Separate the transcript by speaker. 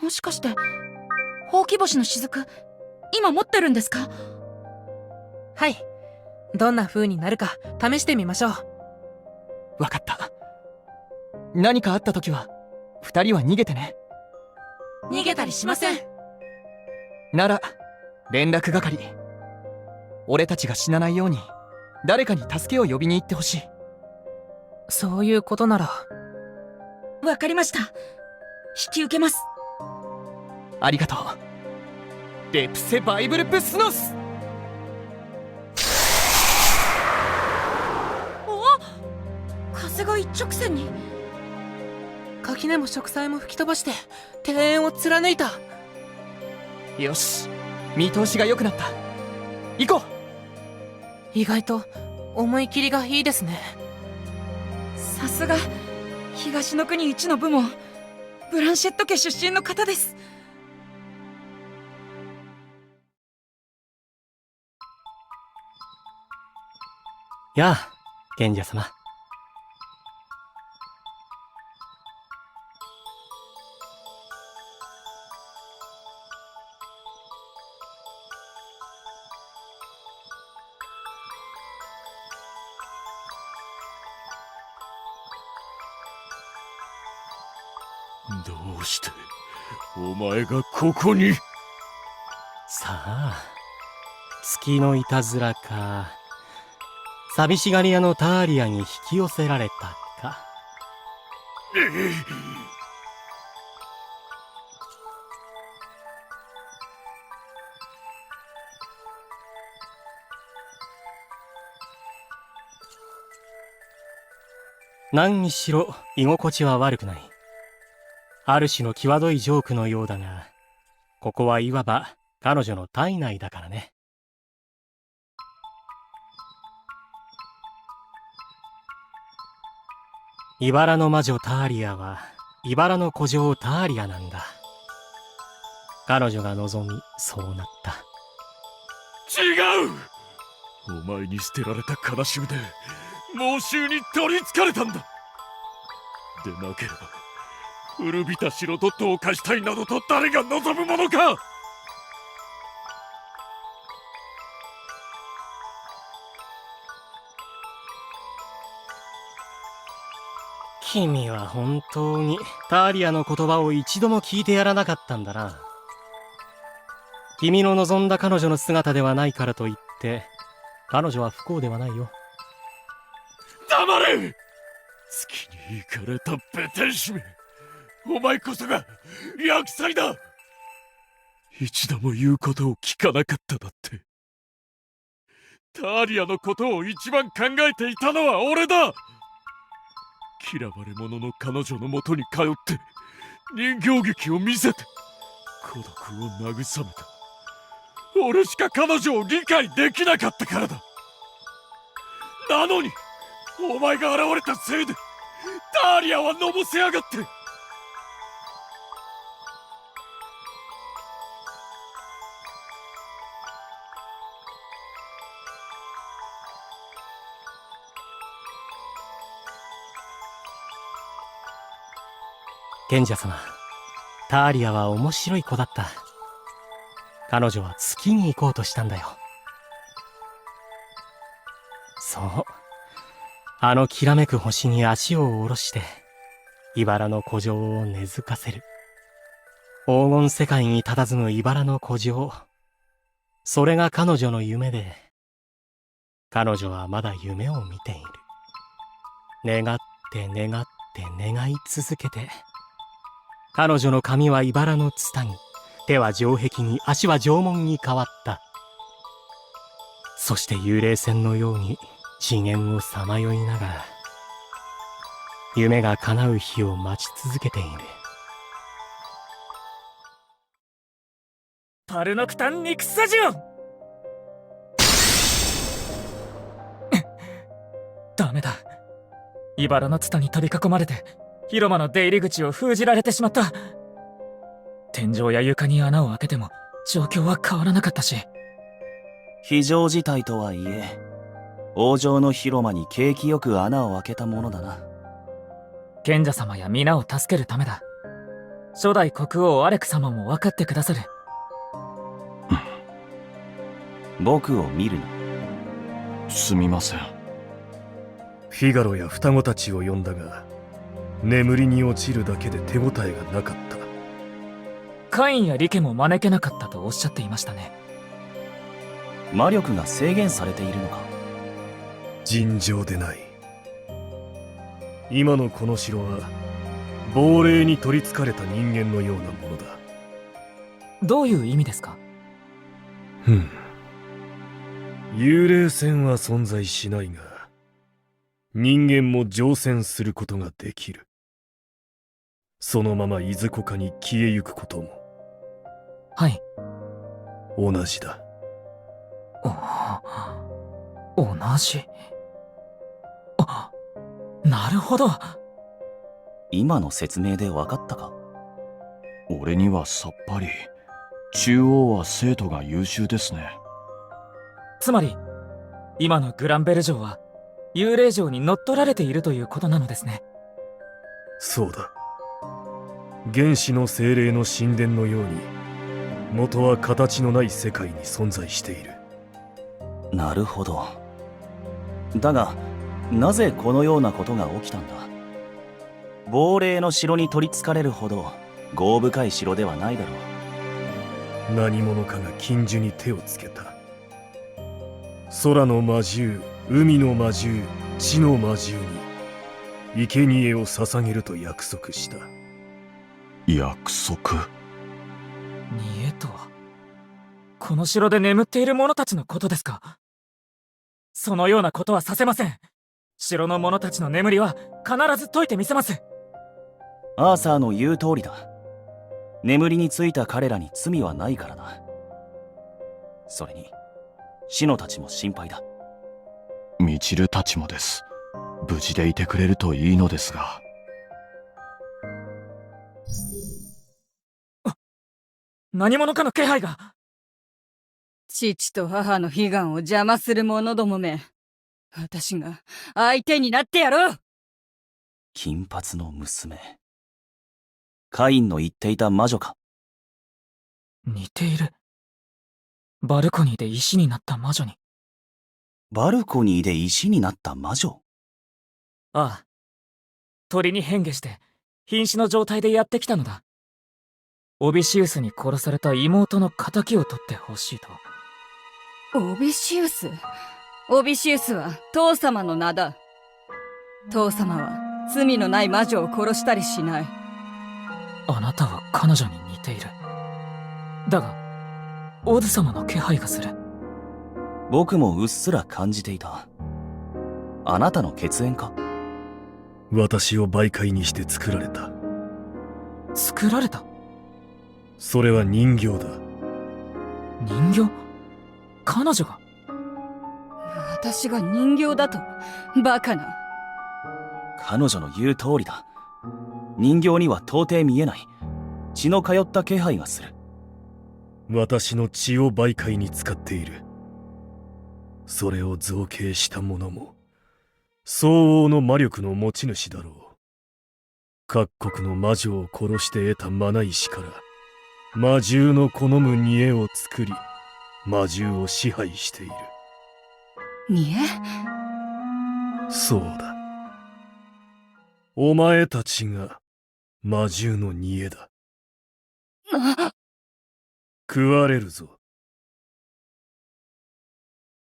Speaker 1: もしかしてほうき星の雫今持ってるんですか？
Speaker 2: はい。どんな風になるか試してみましょう。
Speaker 3: わかった。何かあった時は二人は逃げてね。
Speaker 1: 逃げたりしません。
Speaker 3: なら連絡係。俺たちが死なないように誰かに助けを呼びに行ってほしい。
Speaker 2: そういうことなら。
Speaker 1: わかりました。引き受けます。
Speaker 3: ありがとう。レプセバイブルプスノス。
Speaker 1: お、風が一直線に。
Speaker 2: 垣根も植栽も吹き飛ばして庭園を貫いた。
Speaker 3: よし、見通しが良くなった。行こう。
Speaker 2: 意外と思い切りがいいですね。
Speaker 1: さすが東の国一の部門ブランシェット家出身の方です。
Speaker 4: やあ、賢者様。
Speaker 5: どうしてお前がここに？
Speaker 4: さあ、月のいたずらか、寂しがり屋のターリアに引き寄せられたか。何にしろ居心地は悪くない。ある種の際どいジョークのようだが、ここはいわば彼女の体内だからね。茨の魔女ターリアは茨の古城ターリアなんだ。彼女が望みそうなった。
Speaker 5: 違う！お前に捨てられた悲しみで猛襲に取りつかれたんだ。でなければ古びた城と同化したいなどと誰が望むものか。
Speaker 4: 君は本当にターリアの言葉を一度も聞いてやらなかったんだな。君の望んだ彼女の姿ではないからといって彼女は不幸ではないよ。
Speaker 5: 黙れ！月に行かれたベテンシめ、お前こそが厄災だ。一度も言うことを聞かなかっただって。ターリアのことを一番考えていたのは俺だ。嫌われ者の彼女のもとに通って人形劇を見せて孤独を慰めた。俺しか彼女を理解できなかったからだ。なのにお前が現れたせいでターリアはのぼせやがって。
Speaker 4: 賢者様、ターリアは面白い子だった。彼女は月に行こうとしたんだよ。そう、あのきらめく星に足を下ろして茨の古城を根付かせる。黄金世界に佇む茨の古城、それが彼女の夢で、彼女はまだ夢を見ている。願って願って願い続けて、彼女の髪は茨のツタに、手は城壁に、足は城門に変わった。そして幽霊船のように次元をさまよいながら、夢が叶う日を待ち続けている。
Speaker 6: パルノクタン・ニクサジオンダメだ。茨のツタに取り囲まれて広間の出入り口を封じられてしまった。天井や床に穴を開けても状況は変わらなかったし。
Speaker 7: 非常事態とはいえ王城の広間に景気よく穴を開けたものだな。
Speaker 6: 賢者様や皆を助けるためだ。初代国王アレク様も分かってくださる。
Speaker 7: 僕を見るな。
Speaker 5: すみません。
Speaker 8: フィガロや双子たちを呼んだが、眠りに落ちるだけで手応えがなかった。
Speaker 6: カインやリケも招けなかったとおっしゃっていましたね。
Speaker 7: 魔力が制限されているのか。
Speaker 8: 尋常でない。今のこの城は亡霊に取りつかれた人間のようなものだ。
Speaker 6: どういう意味ですか？
Speaker 8: 幽霊船は存在しないが、人間も乗船することができる。そのままいずこかに消えゆくことも
Speaker 6: はい。
Speaker 8: 同じだ。
Speaker 6: 同じ。あ、なるほど。
Speaker 7: 今の説明で分かったか？
Speaker 5: 俺にはさっぱり。中央は生徒が優秀ですね。
Speaker 6: つまり今のグランベル城は幽霊城に乗っ取られているということなのですね。
Speaker 8: そうだ。原始の精霊の神殿のように、元は形のない世界に存在している。
Speaker 7: なるほど。だがなぜこのようなことが起きたんだ？亡霊の城に取りつかれるほど業深い城ではないだろう。
Speaker 8: 何者かが禁呪に手をつけた。空の魔獣、海の魔獣、地の魔獣に生贄を捧げると約束した。
Speaker 5: 約束？
Speaker 6: 煮えとはこの城で眠っている者たちのことですか？そのようなことはさせません。城の者たちの眠りは必ず解いてみせます。
Speaker 7: アーサーの言う通りだ。眠りについた彼らに罪はないからな。それにシノたちも心配だ。
Speaker 5: ミチルたちもです。無事でいてくれるといいのですが。
Speaker 6: 何者かの気配が。
Speaker 1: 父と母の悲願を邪魔する者どもめ。私が相手になってやろう。
Speaker 7: 金髪の娘。カインの言っていた魔女か。
Speaker 6: 似ている。バルコニーで石になった魔女に。
Speaker 7: バルコニーで石になった魔女？
Speaker 6: ああ。鳥に変化して瀕死の状態でやってきたのだ。オビシウスに殺された妹の仇を取ってほしいと。
Speaker 1: オビシウス？オビシウスは父様の名だ。父様は罪のない魔女を殺したりしない。
Speaker 6: あなたは彼女に似ている。だがオード様の気配がする。
Speaker 7: 僕もうっすら感じていた。あなたの血縁か？
Speaker 8: 私を媒介にして作られた。
Speaker 6: 作られた？
Speaker 8: それは人形だ。
Speaker 6: 人形？彼女が？
Speaker 1: 私が人形だと？バカな。
Speaker 7: 彼女の言う通りだ。人形には到底見えない血の通った気配がする。
Speaker 8: 私の血を媒介に使っている。それを造形した者も相応の魔力の持ち主だろう。各国の魔女を殺して得た魔ナ石から魔獣の好む煮えを作り、魔獣を支配している。
Speaker 1: 煮え？
Speaker 8: そうだ。お前たちが魔獣の煮えだ。食われるぞ。